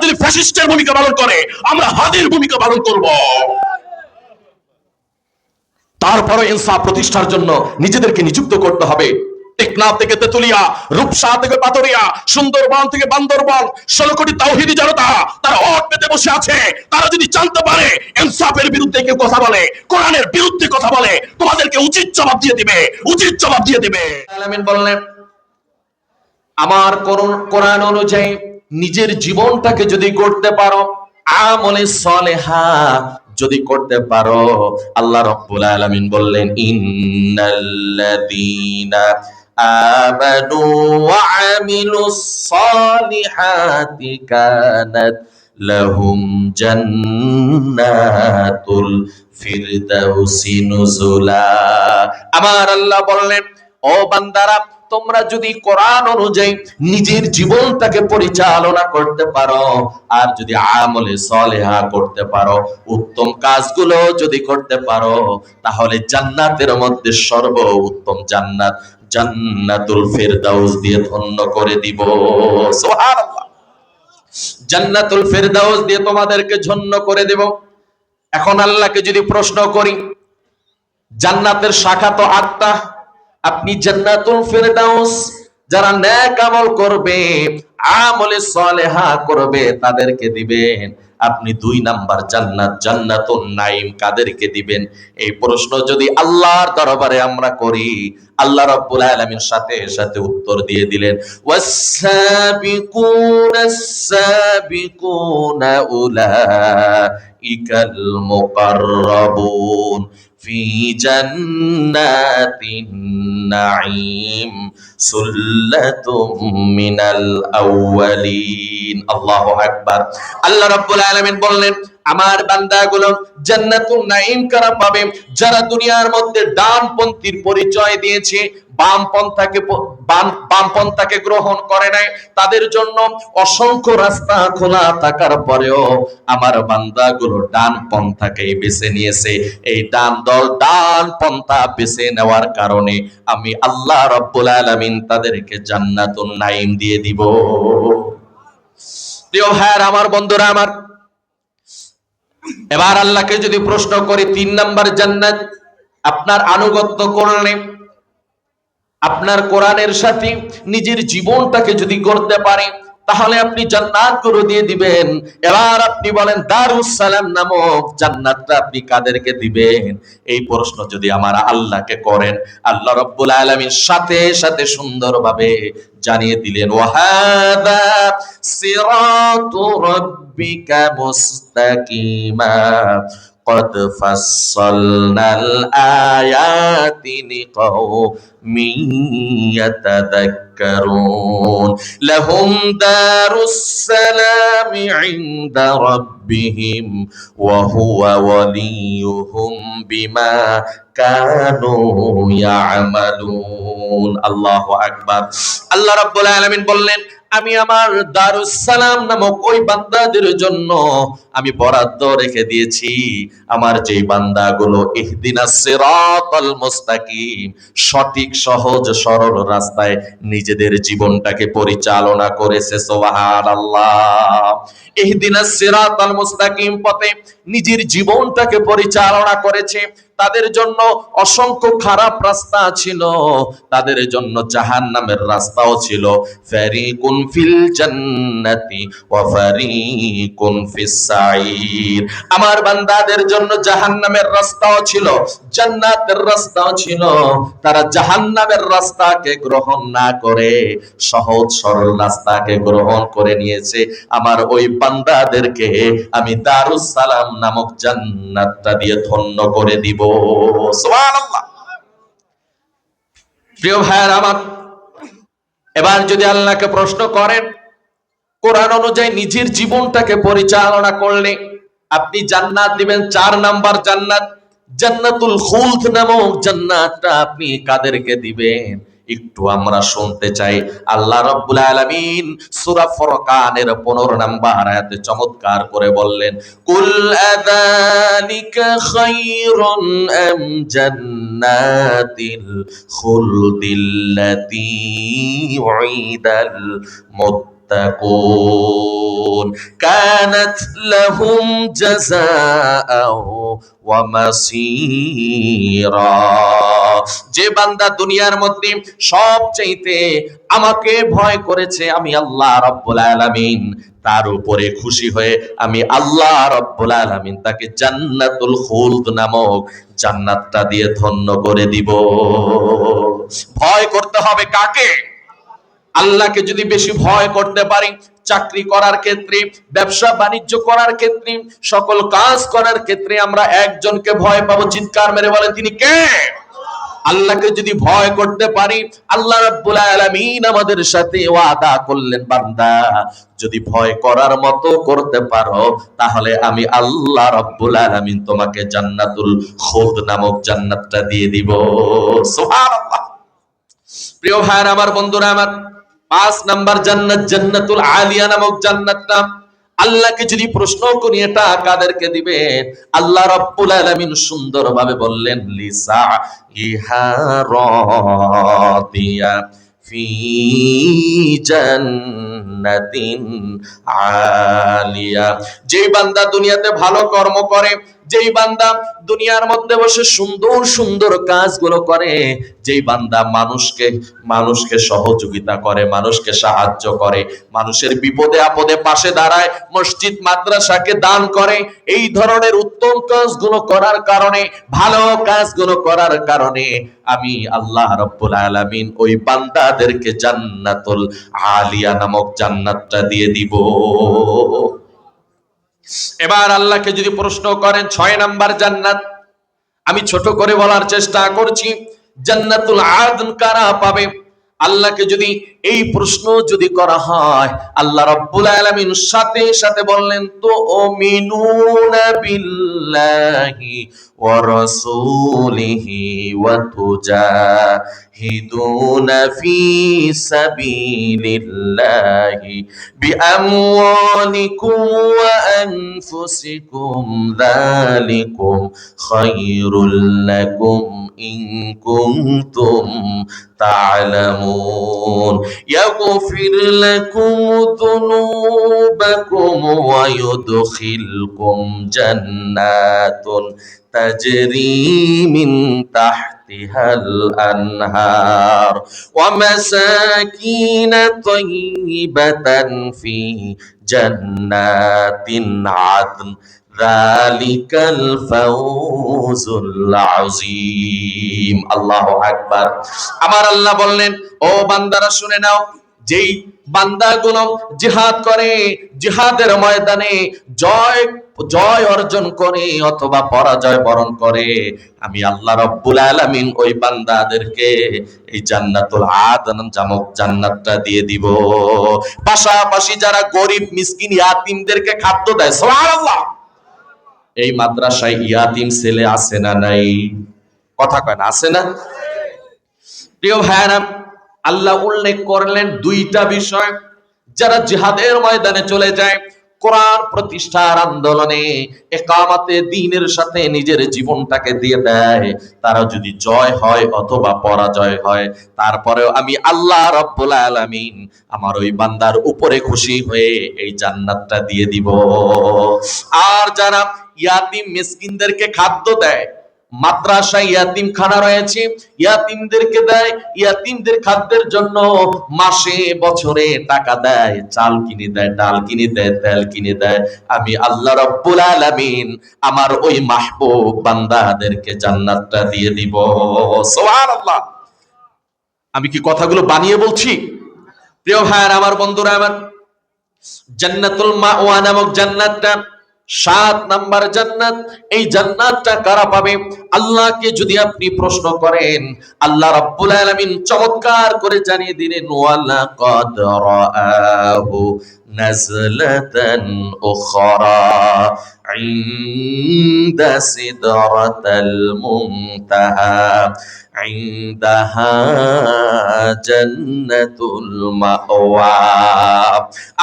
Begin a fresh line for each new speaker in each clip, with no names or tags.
যদি ফ্যাসিস্টের ভূমিকা পালন করে, আমরা হাদির ভূমিকা পালন করব। তারপরে ইনসাফ প্রতিষ্ঠার জন্য নিজেদেরকে নিযুক্ত করতে হবে। টেকনাফ থেকে তেতুলিয়া, রূপসা থেকে পাথরিয়া, সুন্দরবন থেকে বান্দরবন, 16 কোটি তাওহীদি জনতা তারা ওট পেতে বসে আছে। তারা যদি জানতে পারে ইনসাফের বিরুদ্ধে কেউ কথা বলে, কোরআনের বিরুদ্ধে কথা বলে, তোমাদেরকে উচিত জবাব দিয়ে দিবে, উচিত জবাব দিয়ে দিবে। আলামিন বললেন, আমার কোরআন অনুযায়ী নিজের জীবনটাকে যদি করতে পারো, আমলে সলেহা যদি করতে পারো, আল্লাহ রাব্বুল আলামিন বললেন, ইন্নাল্লাযীনা আমানু ওয়া আমিলুস সলিহাতি কানাত লাহুম জান্নাতুল ফিরদাউসি নুজুলা। আমার আল্লাহ বললেন, ও বান্দারা, তোমরা যদি কোরআন অনুযায়ী নিজের জীবনটাকে পরিচালনা করতে পারো, আর যদি আমলে সলেহা করতে পারো, উত্তম কাজগুলো যদি করতে পারো, তাহলে জান্নাতের মধ্যে সর্ব উত্তম জান্নাত জান্নাতুল ফেরদাউস দিয়ে ধন্য করে দিব। সুবহানাল্লাহ। জান্নাতুল ফেরদাউস দিয়ে তোমাদেরকে ধন্য করে দেব। এখন আল্লাহকে যদি প্রশ্ন করি, জান্নাতের শাখা তো 8টা, আপনি জান্নাতুল ফেরদাউস যারা নেক আমল করবে, আমলে সলেহা করবে, তাদেরকে দিবেন। আপনি 2 নাম্বার জান্নাত, জান্নাতুন নাঈম কাদেরকে দিবেন? এই প্রশ্ন যদি আল্লাহর দরবারে আমরা করি, আল্লাহ রাব্বুল আলামিন সাথে সাথে উত্তর দিয়ে দিলেন, ওয়াস-সাবিকুনাস সাবিকুনা উলাইকাল মুকাররাবুন ফি জান্নাতিন নাঈম সুল্লাতুম মিনাল আউয়ালিন। আল্লাহু আকবার। আল্লাহ রাব্বুল আলামিন বললেন, আমার বান্দাগুলো জান্নাতুন নাঈম কারা পাবে? যারা দুনিয়ার মধ্যে ডানপন্থীর পরিচয় দিয়েছে, বামপন্থাকে গ্রহণ করে নাই, তাদের জন্য অসংখ্য রাস্তা খোলা থাকার পরেও আমার বান্দাগুলো ডান পন্থাকেই বেছে নিয়েছে। এই ডান পন্থা বেছে নেওয়ার কারণে আমি আল্লাহ রাব্বুল আলামিন তাদেরকে জান্নাতুন নাঈম দিয়ে দিব। প্রিয় ভাইরা আমার, বন্ধুরা আমার, এবার আল্লাহকে যদি প্রশ্ন করি, 3 নাম্বার জান্নাত আপনার আনুগত্য করলে, আপনার কোরআনের সাথে নিজের জীবনটাকে যদি করতে পারে, তাহলে আপনি জান্নাত করে দিয়ে দিবেন। এবার আপনি বলেন, দারুস সালাম নামক জান্নাতটা আপনি কাদেরকে দিবেন? এই প্রশ্ন যদি আমার আল্লাহকে করেন, আল্লাহ রাব্বুল আলামিন সাথে সাথে সুন্দরভাবে জানিয়ে দিলেন, ওয়াহাদা সিরাতু রাব্বিকা মুস্তাকিমা قد فصلنا الآيات لقوم يتذكرون لهم دار السلام عند ربهم وهو وليهم بما كانوا يعملون। الله أكبر। আল্লাহ রাব্বুল আলামিন বললেন, আমি আমার দারুস সালাম নামক ওই বান্দাদের জন্য আমি বরাদ্দ রেখে দিয়েছি। আমার যেই বান্দাগুলো ইহদিনাস সিরাতাল মুস্তাকিম, সঠিক সহজ সরল রাস্তায় নিজেদের জীবনটাকে পরিচালনা করেছে। সুবহানাল্লাহ। ইহদিনাস সিরাতাল মুস্তাকিম পথে নিজের জীবনটাকে পরিচালনা করেছে, তাদের জন্য অসংখ্য খারাপ রাস্তা ছিল, তাদের জন্য জাহান্নামের রাস্তাও ছিল। ফারিকুন ফিল জান্নাতি ওয়া ফারিকুন ফিস সাঈর। আমার বান্দাদের জন্য জাহান্নামের রাস্তাও ছিল, জান্নাতের রাস্তাও ছিল। তারা জাহান্নামের রাস্তাকে গ্রহণ না করে সহজ সরল রাস্তাকে গ্রহণ করে নিয়েছে। আমার ওই বান্দাদেরকে আমি দারুস সালাম নামক জান্নাতটা দিয়ে ধন্য করে দিব। সুবহানাল্লাহ। প্রিয় ভাইরা আমার, এবার যদি আল্লাহকে প্রশ্ন করেন, কোরআন অনুযায়ী নিজের জীবনটাকে পরিচালনা করলে আপনি জান্নাত দিবেন, 4 নাম্বার জান্নাত, জান্নাতুল খুলদ নামক জান্নাতটা আপনি কাদেরকে দিবেন? একটু আমরা শুনতে চাই। আল্লাহ রাব্বুল আলামিন সূরা ফুরকানের 15 নাম্বার আয়াতে চমৎকার করে বললেন, কুল আযালিকা খায়রুন আম জান্নাতিল খুলদিল্লাতী উইদাল মুত্তাকুন কানাত লাহুম জাযাআও ওয়া মাসীরা। যে বান্দা দুনিয়ার মধ্যে সবচাইতে আমাকে ভয় করেছে, আমি আল্লাহ রাব্বুল আলামিন তার উপরে খুশি হয়ে আমি আল্লাহ রাব্বুল আলামিন তাকে জান্নাতুল খুলদ নামক জান্নাতটা দিয়ে ধন্য করে দিব। ভয় করতে হবে কাকে? আল্লাহকে যদি বেশি ভয় করতে পারি, চাকরি করার ক্ষেত্রে, ব্যবসা বাণিজ্য করার ক্ষেত্রে, সকল কাজ করার ক্ষেত্রে আমরা একজনকে ভয় পাবো। চিৎকার মেরে বলেন তিনি কে? আল্লাহকে যদি ভয় করতে পারি, আল্লাহ রাব্বুল আলামিন আমাদের সাথে ওয়াদা করলেন, বান্দা যদি ভয় করার মতো করতে পারো তাহলে আমি আল্লাহ রাব্বুল আলামিন তোমাকে জান্নাতুল খুলদ নামক জান্নাতটা দিয়ে দিব। সুবহানাল্লাহ। প্রিয় ভাইরা আমার, বন্ধুরা আমার, 5 নাম্বার জান্নাত জান্নাতুল আলিয়া নামক জান্নাতটা আল্লাহকে যদি প্রশ্ন করি এটা কাদেরকে দিবেন, আল্লাহ রাব্বুল আলামিন সুন্দরভাবে বললেন লিসা ইহা রাদিয়া ফি জান্নাতিন আলিয়া। যেই বান্দা দুনিয়াতে ভালো কর্ম করে, যেই বান্দা দুনিয়ার মধ্যে বসে সুন্দর সুন্দর কাজগুলো করে, যেই বান্দা মানুষকে সহযোগিতা করে, মানুষকে সাহায্য করে, মানুষের বিপদে আপদে পাশে দাঁড়ায়, মসজিদ মাদ্রাসাকে দান করে, এই ধরনের উত্তম কাজগুলো করার কারণে, ভালো কাজগুলো করার কারণে আমি আল্লাহ রাব্বুল আলামিন ওই বান্দাদেরকে জান্নাতুল আলিয়া নামক জান্নাতটা দিয়ে দিব। এবার আল্লাহকে যদি প্রশ্ন করেন 6 নাম্বার জান্নাত, আমি ছোট করে বলার চেষ্টা করছি, জান্নাতুল আদন কারা পাবে? আল্লাহকে যদি এই প্রশ্ন যদি করা হয়, আল্লাহ রাব্বুল আলামিন সাথে সাথে বললেন তো মিনুনা বিল্লাহি ওয়া রাসূলিহি ওয়া তুজাহিদুনা ফি সাবিলিল্লাহি বিআমওয়ালিকুম ওয়া আনফুসিকুম যালিকুম খায়রুল লাকুম ইন কুনতুম تعلمون يغفر لكم ذنوبكم ويدخلكم جنات تجري من تحتها الأنهار ومساكين طيبة في جنات عدن যালিকাল ফাউজুল আযীম। আল্লাহু আকবার। আমার আল্লাহ বললেন, ও বান্দারা শুনে নাও, যেই বান্দাগুলো জিহাদ করে, জিহাদের ময়দানে জয় অর্জন করে অথবা পরাজয় বরণ করে, আমি আল্লাহ রাব্বুল আলামিন ওই বান্দাদেরকে এই জান্নাতুল আদন নামক জান্নাতটা দিয়ে দিব। পাশাপাশি যারা গরিব মিসকিন ইয়াতীমদেরকে খাদ্য দেয়, সুবহানাল্লাহ। এই মাদ্রাসায় ইয়াতিম ছেলে আছে না নাই? কথা কয় না, আছে না? প্রিয় ভাইরা, আল্লাহ উল্লেখ করলেন 2টা বিষয়। যারা জিহাদের ময়দানে চলে যায়, কোরআন প্রতিষ্ঠার আন্দোলনে ইকামতে দ্বীনের সাথে নিজের জীবনটাকে দিয়ে দেয়, তারা যদি জয় হয় অথবা পরাজয় হয়, তারপরেও আমি আল্লাহ রাব্বুল আলামিন আমার ওই বান্দার উপরে খুশি হয়ে এই জান্নাতটা দিয়ে দিব। আর যারা ইয়াতিম মিসকিনদেরকে খাদ্য দেয়, মাদ্রাসায় ইয়াতিমখানা রয়েছে, ইয়াতিমদেরকে দেয়, ইয়াতিমদের খাদ্যের জন্য মাসে বছরে টাকা দেয়, চাল কিনে দেয়, ডাল কিনে দেয়, তেল কিনে দেয়, আমি আল্লাহ রাব্বুল আলামিন আমার ওই মাহবুব বান্দাদেরকে জান্নাতটা দিয়ে দিব। সুবহানাল্লাহ। আমি কি কথাগুলো বানিয়ে বলছি? প্রিয় ভাইরা আমার, বন্ধুরা আমার, জান্নাতুল মাওয়া নামক জান্নাতটা 7 নাম্বার জান্নাত। এই জান্নাতটা কারা পাবে? আল্লাহকে যদি আপনি প্রশ্ন করেন, আল্লাহ রাব্বুল আলামিন চমৎকার করে জানিয়ে দিলেন, ওয়ালাকাদ রাআহু নাজলাতান উখরা ইনদা সিদরাতাল মুনতাহা ইনদাহা জান্নাতুল মাওয়া।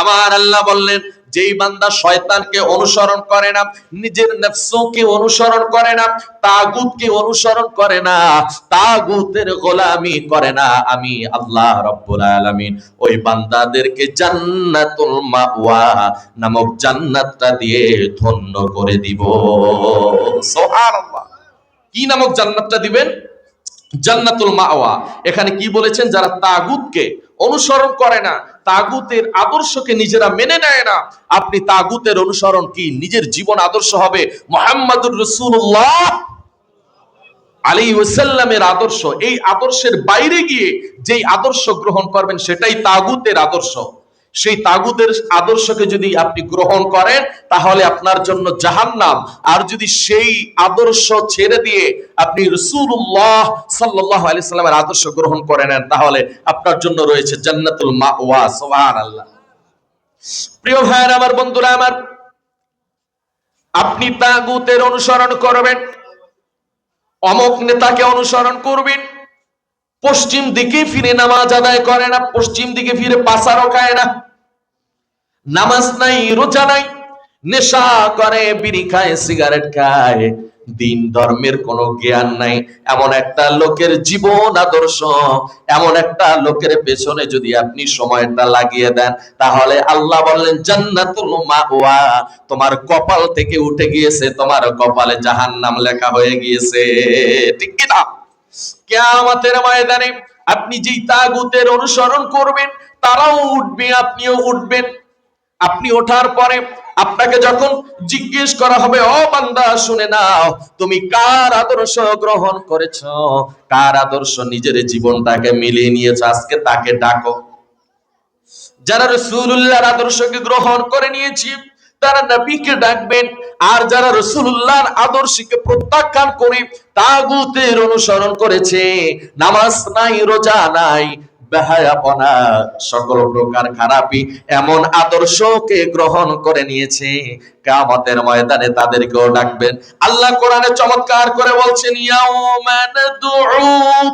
আমার আল্লাহ বললেন, যেই বান্দা শয়তানকে অনুসরণ করে না, নিজের নফসকে অনুসরণ করে না, তাগুতকে অনুসরণ করে না, তাগুতের গোলামি করে না, আমি আল্লাহ রাব্বুল আলামিন ওই বান্দাদেরকে জান্নাতুল মাওয়া নামক জান্নাতটা দিয়ে ধন্য করে দিব। সুবহানাল্লাহ। কি নামক জান্নাতটা দিবেন? জান্নাতুল মাওয়া। এখানে কি বলেছেন? যারা তাগুতকে অনুসরণ করে না, তাগুতের আদর্শকে নিজেরা মেনে নেয় না। আপনি তাগুতের অনুসরণ কি? নিজের জীবন আদর্শ হবে মুহাম্মাদুর রাসূলুল্লাহ আলাইহি ওয়াসাল্লামের আদর্শ। এই আদর্শের বাইরে গিয়ে যেই আদর্শ গ্রহণ করবেন সেটাই তাগুতের আদর্শ। সেই তাগুতের আদর্শকে যদি আপনি গ্রহণ করেন তাহলে আপনার জন্য জাহান্নাম। আর যদি সেই আদর্শ ছেড়ে দিয়ে আপনি রাসূলুল্লাহ সাল্লাল্লাহু আলাইহি সাল্লামের আদর্শ গ্রহণ করে নেন তাহলে আপনার জন্য রয়েছে জান্নাতুল মাওয়া। সুবহানাল্লাহ। প্রিয় ভাইরা আমার, বন্ধুরা আমার, আপনি তাগুতের অনুসরণ করবেন, অমুক নেতাকে অনুসরণ করবেন, পশ্চিম দিকে ফিরে নামাজ আদায় করে না, পশ্চিম দিকে ফিরে পাসারও খায় না, নামাজ নাই, রোজা নাই, নেশা করে, বিড়ি খায়, সিগারেট খায়, দিন ধর্মের কোনো জ্ঞান নাই, এমন একটা লোকের জীবন আদর্শ, এমন একটা লোকের পেছনে যদি আপনি সময়টা লাগিয়ে দেন তাহলে আল্লাহ বললেন জান্নাতুল মাওয়া, তোমার কপাল থেকে উঠে গিয়েছে, তোমার কপালে জাহান্নাম লেখা হয়ে গিয়েছে। ঠিক কি না? কিয়ামতের ময়দানে আপনি যেই তাগুতের অনুসরণ করবেন তারাও উঠবে, আপনিও উঠবেন। আপনি ওঠার পরে আপনাকে যখন জিজ্ঞেস করা হবে, ও বান্দা শুনে নাও, তুমি কার আদর্শ গ্রহণ করেছো, কার আদর্শ নিজের জীবনটাকে মিলিয়ে নিয়েছো, আজকে তাকে ডাকো। যারা রাসূলুল্লাহর আদর্শকে গ্রহণ করে নিয়েছি তারা নবীকে ডাকবেন, আর যারা রাসূলুল্লাহর আদর্শকে প্রত্যাখ্যান করে তাগুতের অনুসরণ করেছে, নামাজ নাই, রোজা নাই, বেহায়াপনা, সকল প্রকার খারাপি, এমন আদর্শকে গ্রহণ করে নিয়েছে, কিয়ামতের ময়দানে তাদেরকেও ডাকবেন। আল্লাহ কোরআনে চমৎকার করে বলছেন, ইয়াউমা নাদউ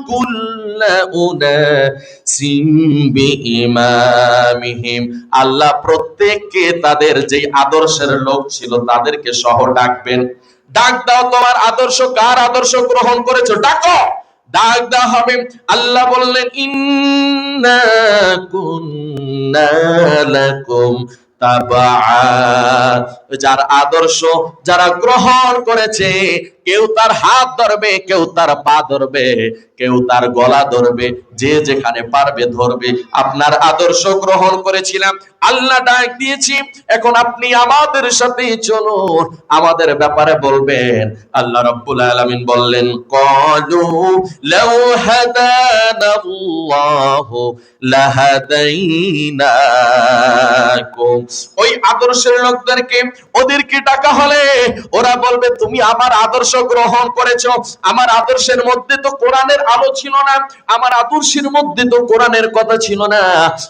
কুল্লা উনাসিম বিইমামিহিম, আল্লাহ প্রত্যেককে তাদের যে আদর্শের লোক ছিল তাদেরকে সহ ডাকবেন। ডাক দাও, তোমার আদর্শ কার আদর্শ গ্রহণ করেছো, ডাকো। ডাক দেওয়া হবে। আল্লাহ বললেন ইন্না কুন্না লাকুম তাবা, যার আদর্শ যারা গ্রহণ করেছে, কেউ তার হাত ধরবে, কেউ তার পা ধরবে, কেউ তার গলা ধরবে, যে যেখানে পারবে ধরবে। আপনার আদর্শ গ্রহণ করেছিলাম, আল্লাহ ডাক দিয়েছি, এখন আপনি আমাদের সাথে চলুন, আমাদের ব্যাপারে বলবেন। আল্লাহ রাব্বুল আলামিন বললেন ক্বালু লাউ হাদানাল্লাহু লাহাদাইনাকুম, ওই আদর্শের লোকদেরকে ওদেরকে ডাকা হলে ওরা বলবে তুমি আমার আদর্শ গ্রহণ করেছো, আমার আদর্শের মধ্যে তো কোরআনের আলো ছিল না, আমার আদর্শের মধ্যে তো কোরআনের কথা ছিল না,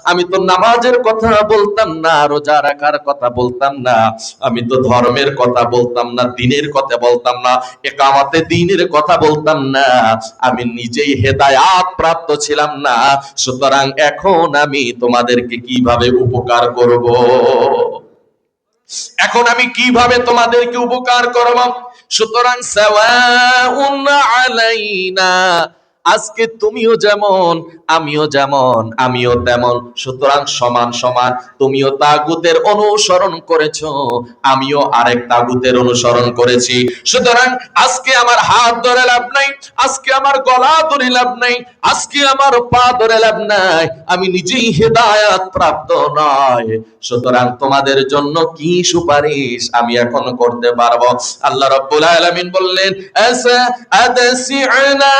আমি তো নামাজের কথা বলতাম না, রোজা রাখার কথা বলতাম না, আমি তো ধর্মের কথা বলতাম না, দ্বীনের কথা বলতাম না, ইকামতে দ্বীনের কথা বলতাম না, আমি নিজেই হেদায়াত প্রাপ্ত ছিলাম না, সুতরাং এখন আমি তোমাদেরকে কিভাবে উপকার করব, এখন আমি কিভাবে তোমাদেরকে উপকার করব। সুতরাং সাওয়াউন আলাইনা, আজকে তুমিও যেমন আমিও যেমন, আমিও তেমন, সুতরাং সমান সমান। তুমিও তাগুতের অনুসরণ করেছো, আমিও আরেক তাগুতের অনুসরণ করেছি, সুতরাং আজকে আমার হাত ধরে লাভ নাই, আজকে আমার গলা ধরে লাভ নাই, আজকে আমার পা ধরে লাভ নাই, আমি নিজেই হেদায়াত প্রাপ্ত নয়, সুতরাং তোমাদের জন্য কি সুপারিশ আমি এখন করতে পারবো। আল্লাহ রাব্বুল আলামিন বললেন আসা আদসিনা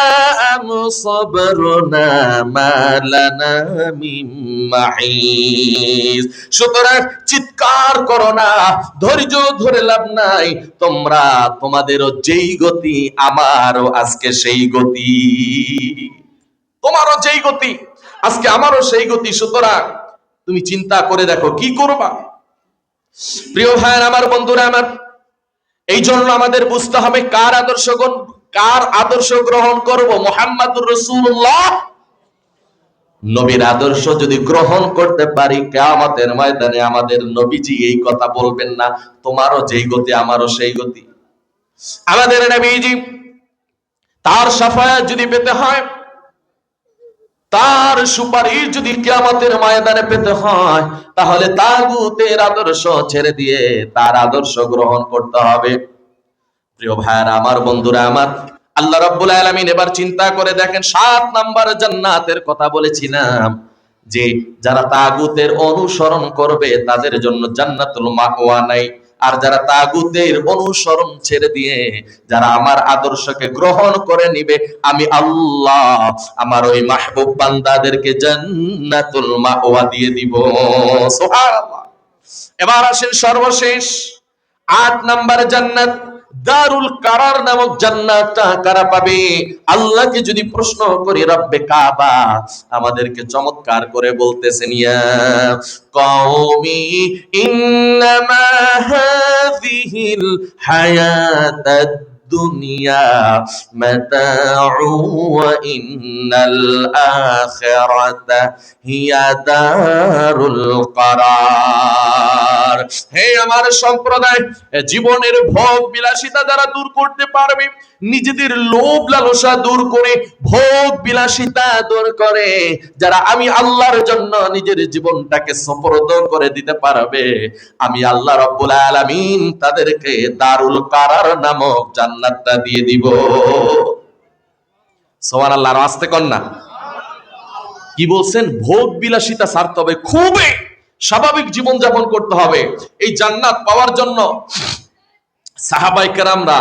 আম সাবরনা মালানা মিম মাহিস, সুতরাং চিৎকার করো না, ধৈর্য ধরে লাভ নাই, তোমরা তোমাদেরও যেই গতি আমারও আজকে সেই গতি, তোমারও যেই গতি আজকে আমারও সেই গতি, সুতরাং তুমি চিন্তা করে দেখো কি করবা। প্রিয় ভাইয়ের আমার, বন্ধুরা আমার, এই জন্য আমাদের বুঝতে হবে কার আদর্শ গ্রহণ করব। মুহাম্মাদুর রাসূলুল্লাহ নবীর আদর্শ যদি গ্রহণ করতে পারি, কিয়ামতের ময়দানে আমাদের নবীজি এই কথা বলবেন না, তোমারও যেই গতি আমারও সেই গতি। আমাদের নবীজি তার শাফায়াত যদি পেতে হয়, তার সুপারিশ যদি কিয়ামতের ময়দানে পেতে হয়, তাহলে তাগুতের আদর্শ ছেড়ে দিয়ে তার আদর্শ গ্রহণ করতে হবে। প্রিয় ভাইরা আমার, বন্ধুরা আমার, আল্লাহ রাব্বুল আলামিন এবার চিন্তা করে দেখেন, 7 নাম্বার জান্নাতের কথা বলেছিলাম যে যারা তাগুতের অনুসরণ করবে তাদের জন্য জান্নাতুল মাওয়া নাই। আর যারা তাগুতের অনুসরণ ছেড়ে দিয়ে যারা আমার আদর্শকে গ্রহণ করে নিবে, আমি আল্লাহ আমার ওই মাহবুব বান্দাদেরকে জান্নাতুল মাওয়া দিয়ে দিব। সুবহানাল্লাহ। এবার আসেন সর্বশেষ 8 নাম্বার জান্নাত, দারুল কারার নামক জান্নাতটা কারা পাবে? আল্লাহকে যদি প্রশ্ন করি, রব্বে কাবা আমাদেরকে চমৎকার করে বলতেছেন, ইয়া কওমি ইন্নামা হাযিহিল হায়াতাদ দুনিয়া মাতাউ ওয়া ইন্নাল আখিরাতা হিয়া দারুল কারার। হে আমার সম্প্রদায়, জীবনের ভোগ বিলাসিতা যারা দূর করতে পারবে, নিজেদের লোভ লালসা দূর করে ভোগ বিলাসিতা দূর করে যারা আমি আল্লাহর জন্য নিজের জীবনটাকে সুপর্দ করে দিতে পারবে, আমি আল্লাহ রাব্বুল আলামিন তাদেরকে দারুল কারার নামক জান্নাতটা দিয়ে দিব। সুবহানাল্লাহ। আর আস্তে কন্যা কি বলছেন? ভোগ বিলাসিতা ছাড়তে হবে, খুবই স্বাভাবিক জীবন যাপন করতে হবে। এই জান্নাত পাওয়ার জন্য সাহাবায়ে কেরামরা,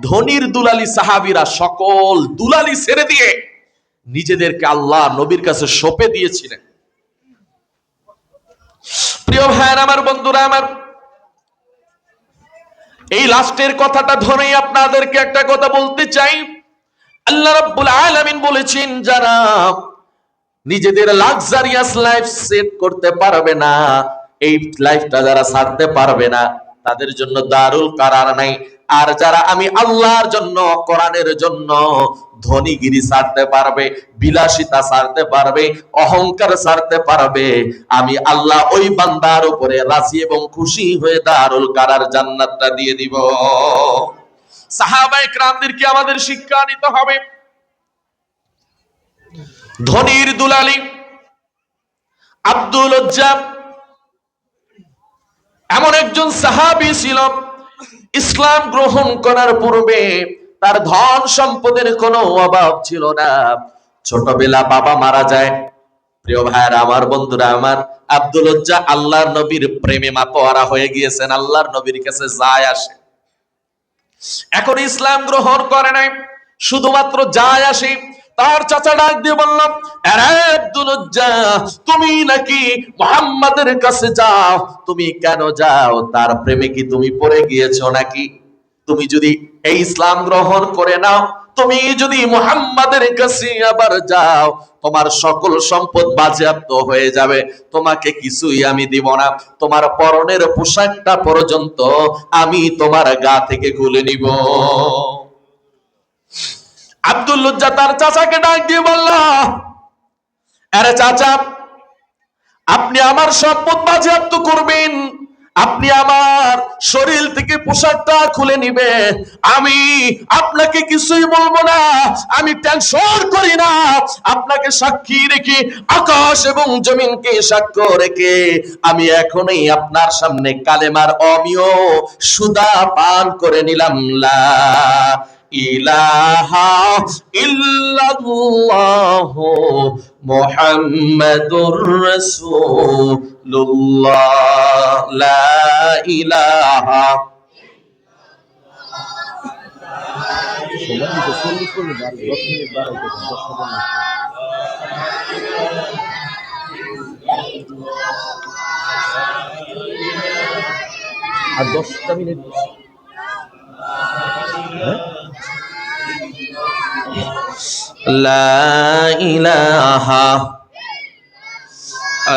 ধনির দুলালি সাহাবীরা সকল দুলালি ছেড়ে দিয়ে নিজেদেরকে আল্লাহ নবীর কাছে সঁপে দিয়েছিলেন। প্রিয় ভাইয়েরা আমার, বন্ধুরা আমার, এই লাস্টের কথাটা ধরেই আপনাদেরকে একটা কথা বলতে চাই। আল্লাহ রাব্বুল আলামিন বলেছেন, যারা নিজেদের লাক্সারিয়াস লাইফ সেট করতে পারবে না, এই লাইফটা যারা ছাড়তে পারবে না, তাদের জন্য দারুল কারার নাই। আর যারা আমি আল্লাহর জন্য, কোরআনের জন্য ধনীগিরি ছাড়তে পারবে, বিলাসিতা ছাড়তে পারবে, অহংকার ছাড়তে পারবে, আমি আল্লাহ ওই বান্দার উপরে রাজি এবং খুশি হয়ে দারুল কারার জান্নাতটা দিয়ে দিব। সাহাবায়ে কেরামদেরকে আমাদের শিক্ষা নিতে হবে। ধনির দুলালি আব্দুল উজ্জা এমন একজন সাহাবী ছিল, ইসলাম গ্রহণ করার পূর্বে তার ধন সম্পদের কোনো অভাব ছিল না। ছোটবেলা বাবা মারা যায়। প্রিয় ভাইরা আমার, বন্ধুরা আমার, আব্দুল উজ্জা আল্লাহর নবীর প্রেমে মাতোয়ারা হয়ে গিয়েছেন, আল্লাহর নবীর কাছে যায় আসে। এখন ইসলাম গ্রহণ করে নাই, শুধুমাত্র যায় আসে। তার চাচা ডাক দিয়ে বলল, আরে আব্দুল উজ্জা, তুমি নাকি মুহাম্মাদের কাছে যাও, তুমি কেন যাও? তার প্রেমে কি তুমি পড়ে গিয়েছো নাকি? তুমি যদি এই ইসলাম গ্রহণ করে নাও, তুমি যদি মুহাম্মাদের কাছে আবার যাও, তোমার সকল সম্পদ বাজেয়াপ্ত হয়ে যাবে, তোমাকে কিছুই আমি দিব না, তোমার পরনের পোশাকটা পর্যন্ত আমি তোমার গা থেকে খুলে নিব। আব্দুল লজ্জা তার চাচাকে ডাক দিয়ে বলল, আরে চাচা, আপনি আমার সম্পদ বাজেয়াপ্ত করবেন, আপনি আমার শরীর থেকে পোশাকটা খুলে নিবেন, আমি আপনাকে কিছুই বলবো না, আমি টেনশন করি না। আপনাকে সাক্ষী রেখে, আকাশ এবং জমিনকে সাক্ষ্য রেখে, আমি এখনই আপনার সামনে কালেমার অমিয় সুদা পান করে নিলাম, লা ইলাহা ইল্লাল্লাহ মুহাম্মাদুর রাসূলুল্লাহ, লা ইলাহা।
আর 10টা মিনিট
লা ইলাহা,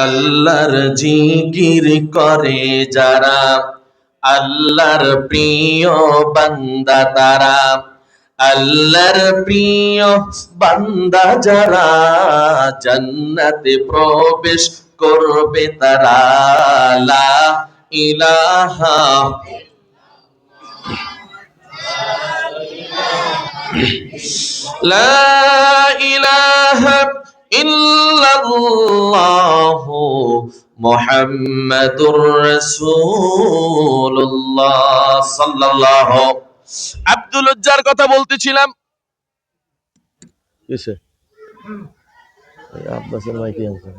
আল্লাহর জিকির করে যারা, আল্লাহর প্রিয় বান্দা তারা, আল্লাহর প্রিয় বান্দা যারা জান্নাতে প্রবেশ করবে তারা লা ইলাহা লা ইলাহা ইল্লাল্লাহু মুহাম্মাদুর রাসূলুল্লাহ সাল্লাল্লাহু। আব্দুল উজ্জার কথা বলতেছিলাম।
কিসে আব্বাসের মাইকে আছে।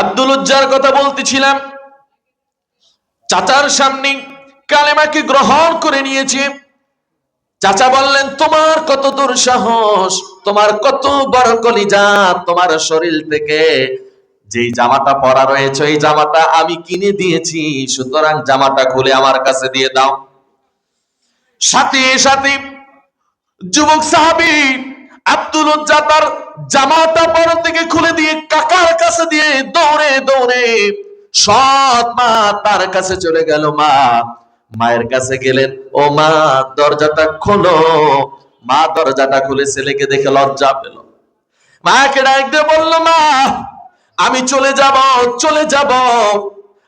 আব্দুল উজ্জার কথা বলতেছিলাম। চাচার সামনে কালেমাকে গ্রহণ করে নিয়েছে। চাচা বললেন, তোমার কত দূর সাহস, তোমার কত বড় কলিজা, তোমার শরীর থেকে যেই জামাটা পরা রয়েছে এই জামাটা আমি কিনে দিয়েছি, সুতরাং জামাটা খুলে আমার কাছে দিয়ে দাও। সাথে সাথে যুবক সাহাবী আব্দুল উজ্জা তার জামাটা পরা থেকে খুলে দিয়ে কাকার কাছে দিয়ে দৌড়ে দৌড়ে সৎ মা তার কাছে চলে গেল। মায়ের কাছে গেলেন, ও মা দরজাটা খোলো। মা দরজাটা খুলে ছেলেকে দেখে লজ্জা পেল। মাকে ডাক দিয়ে বলল, মা আমি চলে যাব,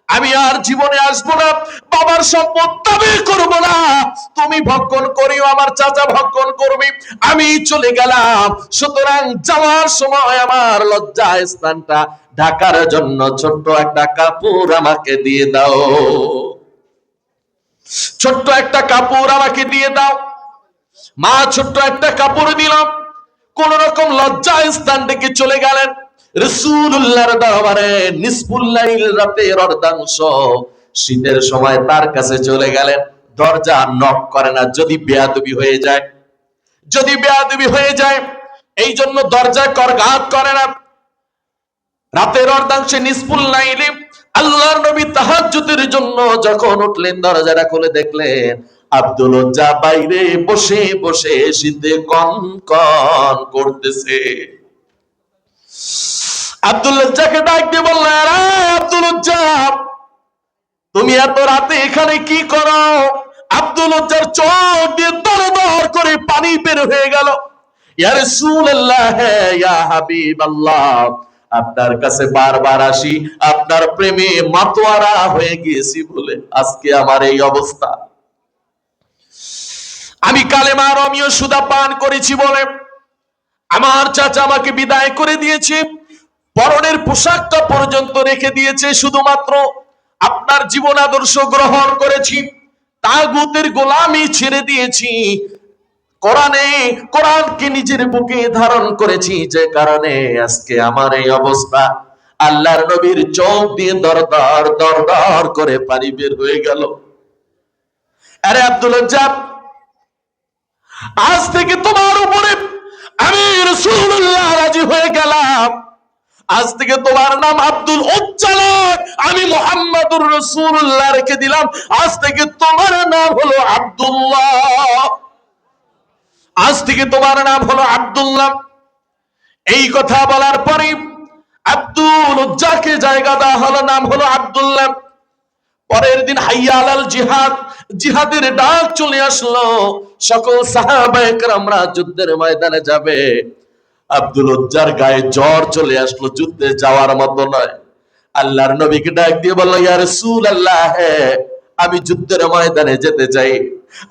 আমি আর জীবনে আসবো না, বাবার সম্পদ দাবি করবো না, তুমি ভক্ষণ করিও, আমার চাচা ভক্ষণ করবি, আমি চলে গেলাম। সুতরাং যাওয়ার সময় আমার লজ্জা স্থানটা ঢাকার জন্য ছোট্ট একটা কাপড় আমাকে দিয়ে দাও, ছোট্ট একটা কাপড় আমাকে দিয়ে দাও। মা ছোট্ট একটা কাপড় দিলাম, কোন রকম লজ্জা স্থান থেকে চলে গেলেন। রাসূলুল্লাহর দরবারে নিসফুল লাইল, রাতের অর্ধাংশ, শীতের সময় তার কাছে চলে গেলেন। দরজা নক করে না, যদি বেয়াদবি হয়ে যায়, যদি বেয়াদবি হয়ে যায়, এই জন্য দরজা করঘাত করে না। রাতের অর্ধাংশে নিসফুল লাইলে আল্লাহর নবী তাহাজ্জুদের জন্য যখন উঠলেন, দরজাটা খুলে দেখলেন আব্দুল উজ্জা বাইরে বসে বসে শীতে কনকন করতেছে। আব্দুল উজ্জাকে ডাক দিয়ে বললেন, আব্দুল উজ্জা তুমি এত রাতে এখানে কি করো? আব্দুল উজ্জার চোখ দিয়ে দর দর করে পানি বের হয়ে গেল। ইয়া রাসূলুল্লাহ, ইয়া হাবিবাল্লাহ, আপনার কাছে বারবার আসি, আপনার প্রেমে মাতোয়ারা হয়ে গিয়েছি বলে আজকে আমার এই অবস্থা। আমি কালেমা রমিও সুদা পান করেছি বলে আমার চাচা আমাকে বিদায় করে দিয়েছে, পরনের পোশাকটা পর্যন্ত রেখে দিয়েছে, শুধুমাত্র আপনার জীবন আদর্শ গ্রহণ করেছি, তাগুতের গোলামি ছেড়ে দিয়েছি, কোরআনকে নিজের বুকে ধারণ করেছি, যে কারণে আজকে আমার এই অবস্থা। আল্লাহর নবীর চোখ দিয়ে দরদর দরদর করে পানি বের হয়ে গেল। আরে আব্দুল উজ্জা, আজ থেকে তোমার উপরে আমি রাসূলুল্লাহ রাজি হয়ে গেলাম। আজ থেকে তোমার নাম আব্দুল উজ্জা নয়, আমি মুহাম্মাদুর রাসূলুল্লাহ রেখে দিলাম। আজ থেকে তোমার নাম হলো আব্দুল্লাহ, আজ থেকে তোমার নাম হলো আব্দুল্লাহ। এই কথা বলার পরে আব্দুল উজ্জাকে জায়গা দেওয়া হলো, নাম হলো আব্দুল্লাহ। পরের দিন হাইয়া আলাল জিহাদ, জিহাদের ডাক চলে আসলো, সকল সাহাবায়ে কেরামরা যুদ্ধের ময়দানে যাবে। আব্দুল উজ্জার গায়ে জ্বর চলে আসলো, যুদ্ধে যাওয়ার মতো নয়। আল্লাহর নবীকে ডাক দিয়ে বলল, ইয়া রাসূলুল্লাহ, আমি যুদ্ধের ময়দানে যেতে চাই,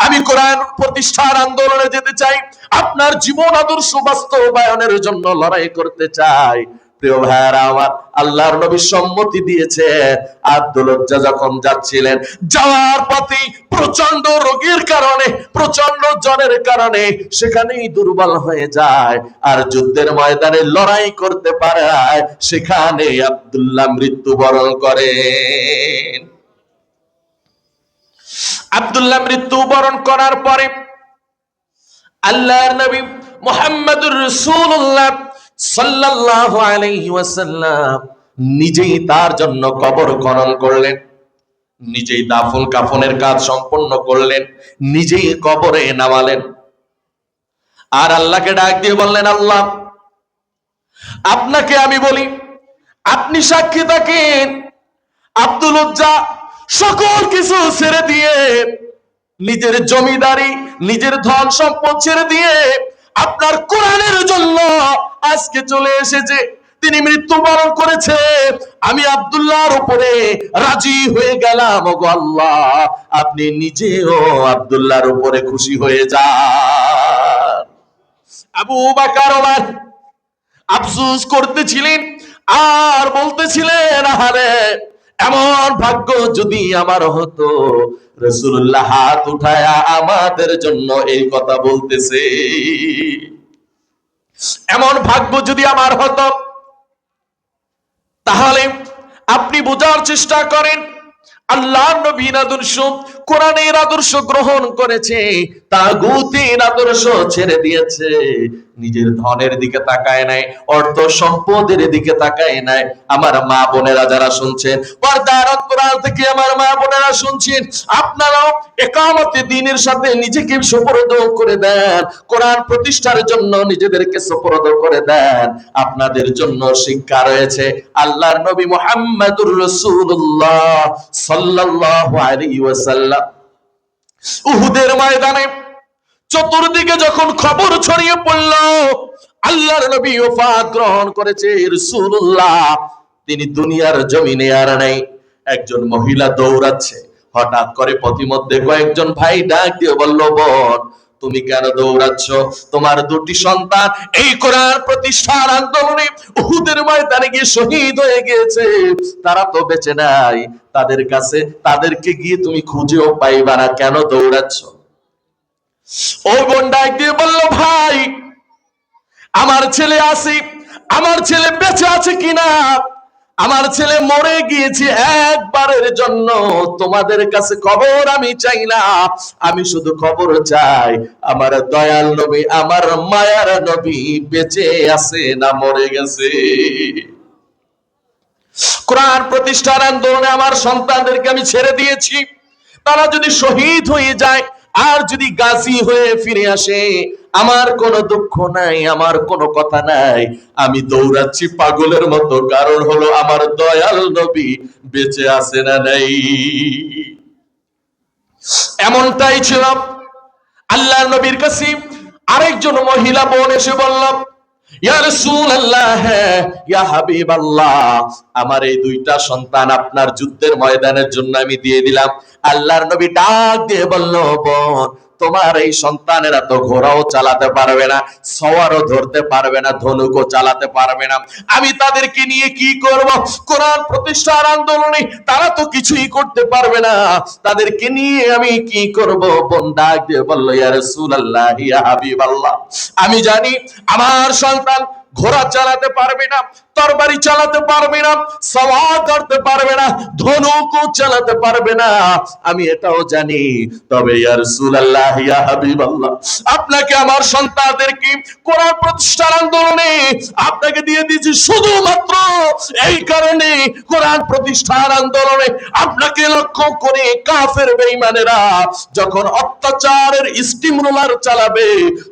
আমি কোরআন প্রতিষ্ঠার আন্দোলনে যেতে চাই, আপনার জীবন আদর্শ বাস্তবায়নের জন্য লড়াই করতে চাই। প্রিয় ভাইরা আমার, আল্লাহর নবী সম্মতি দিয়েছে। আব্দুল উজ্জা যখন যাচ্ছিলেন, যাওয়ার পথে প্রচন্ড রোগের কারণে, প্রচন্ড জ্বরের কারণে সেখানেই দুর্বল হয়ে যায়, আর যুদ্ধের ময়দানে লড়াই করতে পারে সেখানে আব্দুল্লাহ মৃত্যুবরণ করেন। আব্দুল্লাহ মৃত্যুবরণ করার পরে আল্লাহর নবী মুহাম্মদুর রাসূলুল্লাহ সাল্লাল্লাহু আলাইহি ওয়াসাল্লাম নিজেই তার জন্য কবর খনন করলেন, নিজেই দাফন কাফনের কাজ সম্পন্ন করলেন, নিজেই কবরে নামালেন। আর আল্লাহকে ডাক দিয়ে বললেন, আল্লাহ আপনাকে আমি বলি, আপনি সাক্ষী থাকেন, আব্দুল উজ্জা সকল কিছু ছেড়ে দিয়ে, নিজের জমিদারি, নিজের ধন সম্পদ ছেড়ে দিয়ে আপনার কোরআনের জন্য আজকে চলে এসেছে। তিনি মৃত্যুবরণ করেছে, আমি আব্দুল্লাহর উপরে রাজি হয়ে গেলাম। ওগো আল্লাহ, আপনি নিজেও আব্দুল্লাহর উপরে খুশি হয়ে যান। আবু বকর ওমর আফসোস করতেছিলেন আর বলতেছিলেন, আহারে এমন ভাগ্য যদি আমার হতো। রাসূলুল্লাহ হাত উঠায়া আমাদের জন্য এই কথা বলতেছে, এমন ভাগ্য যদি আমার হতো। তাহলে আপনি বোঝার চেষ্টা করেন, আল্লাহর নবীর আদর্শ, কোরআনের আদর্শ গ্রহণ করেছে, তাগুতের আদর্শ ছেড়ে দিয়েছে, নিজের ধনের দিকে তাকায় নাই, অর্থ সম্পদের দিকে তাকায় নাই। আমার মা বোনেরা যারা শুনছেন, পর্দার অন্তরাল থেকে আমার মা বোনেরা শুনছেন, আপনারাও একামতে দ্বীনের সাথে নিজেকে সুপর্দ করে দেন, কোরআন প্রতিষ্ঠার জন্য নিজেদেরকে সুপর্দ করে দেন। আপনাদের জন্য শিক্ষা রয়েছে আল্লাহর নবী মুহাম্মদুর রাসূলুল্লাহ সাল্লাল্লাহু আলাইহি ওয়াসাল্লাম উহুদের ময়দানে চতুর্দিকে যখন খবর ছড়িয়ে পড়ল আল্লাহর নবী ওফাত গ্রহণ করেছে, রাসূলুল্লাহ তিনি দুনিয়ার জমিনে আর নাই। একজন মহিলা দৌড়াচ্ছে, হঠাৎ করে পথিমধ্যে কয়েকজন ভাই ডাক দিয়ে বলল, বোন তুমি কেন দৌড়াচ্ছ? তোমার দুটি সন্তান এই কোরআন প্রতিষ্ঠার আন্দোলনে উহুদের ময়দানে গিয়ে শহীদ হয়ে গিয়েছে, তারা তো বেঁচে নাই। তাদের কাছে, তাদেরকে গিয়ে তুমি খুঁজেও পাইবা না, কেন দৌড়াচ্ছ? ও বোন ডাক দিয়ে বলল, ভাই আমার ছেলে আছে, আমার ছেলে বেঁচে আছে কিনা, আমার ছেলে মরে গিয়েছে, একবারের জন্য তোমাদের কাছে খবর আমি চাই না, আমি শুধু খবর চাই আমার দয়াল নবী, আমার মায়ার নবী বেঁচে আছে না মরে গেছে। কোরআন প্রতিষ্ঠার আন্দোলনে আমার সন্তানদেরকে আমি ছেড়ে দিয়েছি, তারা যদি শহীদ হয়ে যায় আর যদি গাজী হয়ে ফিরে আসে, আমার কোনো দুঃখ নাই, আমার কোনো কথা নাই। আমি দৌড়াচ্ছি পাগলের মতো, কারণ হলো আমার দয়াল নবী বেঁচে আছে না নাই। এমনটাই ছিল। আল্লাহর নবীর কাছে আরেকজন মহিলা বোন এসে বলল, ইয়া রাসূলুল্লাহ, ইয়া হাবিবাল্লাহ, আমার এই দুইটা সন্তান আপনার যুদ্ধের ময়দানের জন্য আমি দিয়ে দিলাম। আল্লাহর নবী ডাক দিয়ে বলল, বোন তোমার এই সন্তানেরা তো ঘোড়াও চালাতে পারবে না, সওয়ারও ধরতে পারবে না, ধনুকও চালাতে পারবে না, আমি তাদেরকে নিয়ে কি করব? কোরআন প্রতিষ্ঠার আন্দোলনে তারা তো কিছুই করতে পারবে না, তাদেরকে নিয়ে আমি কি করব? বোন ডাক দিয়ে বলল, ইয়া রাসূলুল্লাহ, ইয়া হাবিবাল্লাহ, আমি জানি আমার সন্তান ঘোড়া চালাতে পারবে না, তরবারি চালাতে পারবে না, সওয়ার করতে পারবে না, ধনুকও চালাতে পারবে না, আমি এটাও জানি। তবে ইয়া রাসূলুল্লাহ, ইয়া হাবিবাল্লাহ, আপনাকে আমার সন্তানদেরকে কোরআন প্রতিষ্ঠার আন্দোলনে আপনাকে দিয়ে দিয়েছি শুধুমাত্র এই কারণে, কোরআন প্রতিষ্ঠার আন্দোলনে আপনাকে লক্ষ্য করে কাফের বেঈমানেরা যখন অত্যাচারের স্টিম রোলার চালাবে,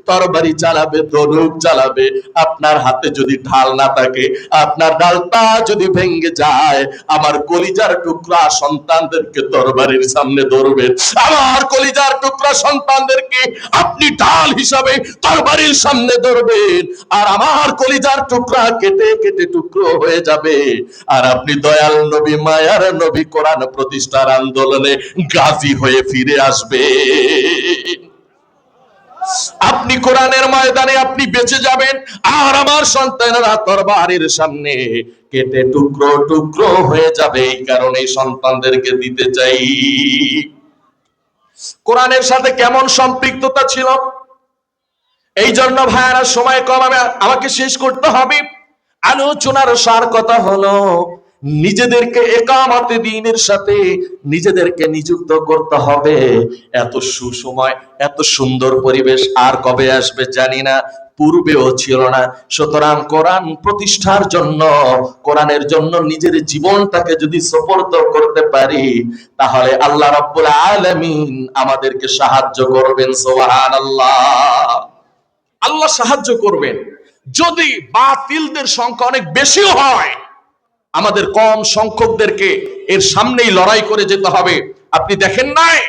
তরবারি চালাবে, ধনুক চালাবে, আপনার হাতে যদি ঢাল না থাকে, আপনার ডালটা যদি ভেঙে যায়, আমার কলিজার টুকরা সন্তানদেরকে তরবারির সামনে ধরবেন, আমার কলিজার টুকরা সন্তানদেরকে আপনি ঢাল হিসাবে তরবারির সামনে ধরবেন, আর আমার কলিজার টুকরা কেটে কেটে টুকরো হয়ে যাবে, আর আপনি দয়াল নবী, মায়ার নবী, কোরআন প্রতিষ্ঠার আন্দোলনে গাজী হয়ে ফিরে আসবে। আপনি কোরআনের ময়দানে আপনি বেঁচে যাবেন, আর আমার সন্তানেরা তরবারির সামনে কেটে টুকরো টুকরো হয়ে যাবে। এই কারণে সন্তানদেরকে দিতে চাই। কোরআনের সাথে কেমন সম্পৃক্ততা ছিল, এই জন্য ভাইয়ারা সময় কম, আমাকে শেষ করতে হবে। আলোচনার সার কথা হলো, নিজেদেরকে একামতে দ্বীনের সাথে নিজেদেরকে নিযুক্ত করতে হবে। এত সুসময়, এত সুন্দর পরিবেশ আর কবে আসবে জানি না, পূর্বেও ছিল না। সুতরাং কোরআন প্রতিষ্ঠার জন্য, কোরআনের জন্য নিজের জীবনটাকে যদি সুপর্দ করতে পারি, তাহলে আল্লাহ রাব্বুল আলামিন আমাদেরকে সাহায্য করবেন। সুবহানাল্লাহ। আল্লাহ সাহায্য করবেন। যদি বাতিলদের সংখ্যা অনেক বেশিও হয়, আমাদের কম সংখ্যকদেরকে এর সামনেই লড়াই করে যেতে হবে। আপনি দেখেন নাই,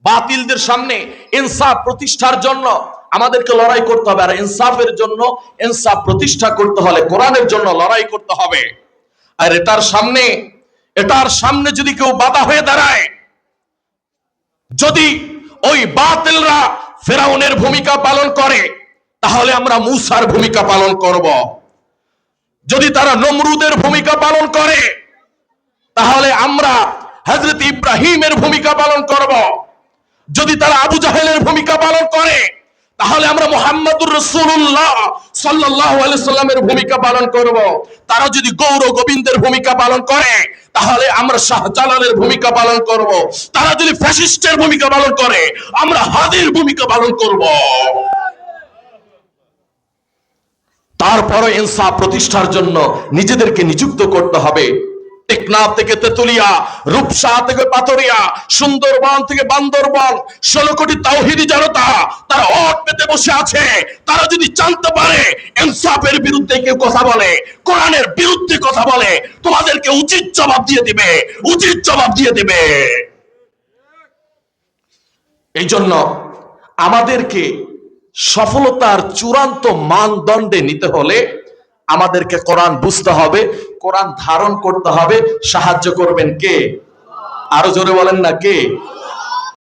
বাতিলদের সামনে ইনসাফ প্রতিষ্ঠার জন্য আমাদেরকে লড়াই করতে হবে। আর ইনসাফের জন্য, ইনসাফ প্রতিষ্ঠা করতে হলে কোরআনের জন্য লড়াই করতে হবে। আর এটার সামনে যদি কেউ বাধা হয়ে দাঁড়ায়, যদি ওই বাতিলরা ফেরাউনের ভূমিকা পালন করে, তাহলে আমরা মূসার ভূমিকা পালন করব। যদি তারা নমরুদের ভূমিকা পালন করে, তাহলে আমরা হযরত ইব্রাহিমের ভূমিকা পালন করব। যদি তারা আবু জাহেলের ভূমিকা পালন করে, তাহলে আমরা মুহাম্মদুর রাসূলুল্লাহ সাল্লাল্লাহু আলাইহি সাল্লামের ভূমিকা পালন করব। তারা যদি গৌর গোবিন্দের ভূমিকা পালন করে, তাহলে আমরা শাহজালালের ভূমিকা পালন করব। তারা যদি ফ্যাসিস্টের ভূমিকা পালন করে, আমরা হাদির ভূমিকা পালন করব। তারপরে ইনসাফ প্রতিষ্ঠার জন্য নিজেদেরকে নিযুক্ত করতে হবে। টেকনাফ থেকে তেতুলিয়া, রূপসা থেকে পাথরিয়া, সুন্দরবন থেকে বান্দরবন, 16 কোটি তাওহীদি জনতা তারা ওট পেতে বসে আছে। তারা যদি জানতে পারে ইনসাফের বিরুদ্ধে কেউ কথা বলে, কোরআনের বিরুদ্ধে কথা বলে, তোমাদেরকে উচিত জবাব দিয়ে দিবে, উচিত জবাব দিয়ে দিবে। এই জন্য আমাদেরকে সফলতার চূড়ান্ত মানদণ্ডে নিতে হলে আমাদেরকে কোরআন বুঝতে হবে, কোরআন ধারণ করতে হবে। সাহায্য করবেন কে? আরো জোরে বলেন না কে?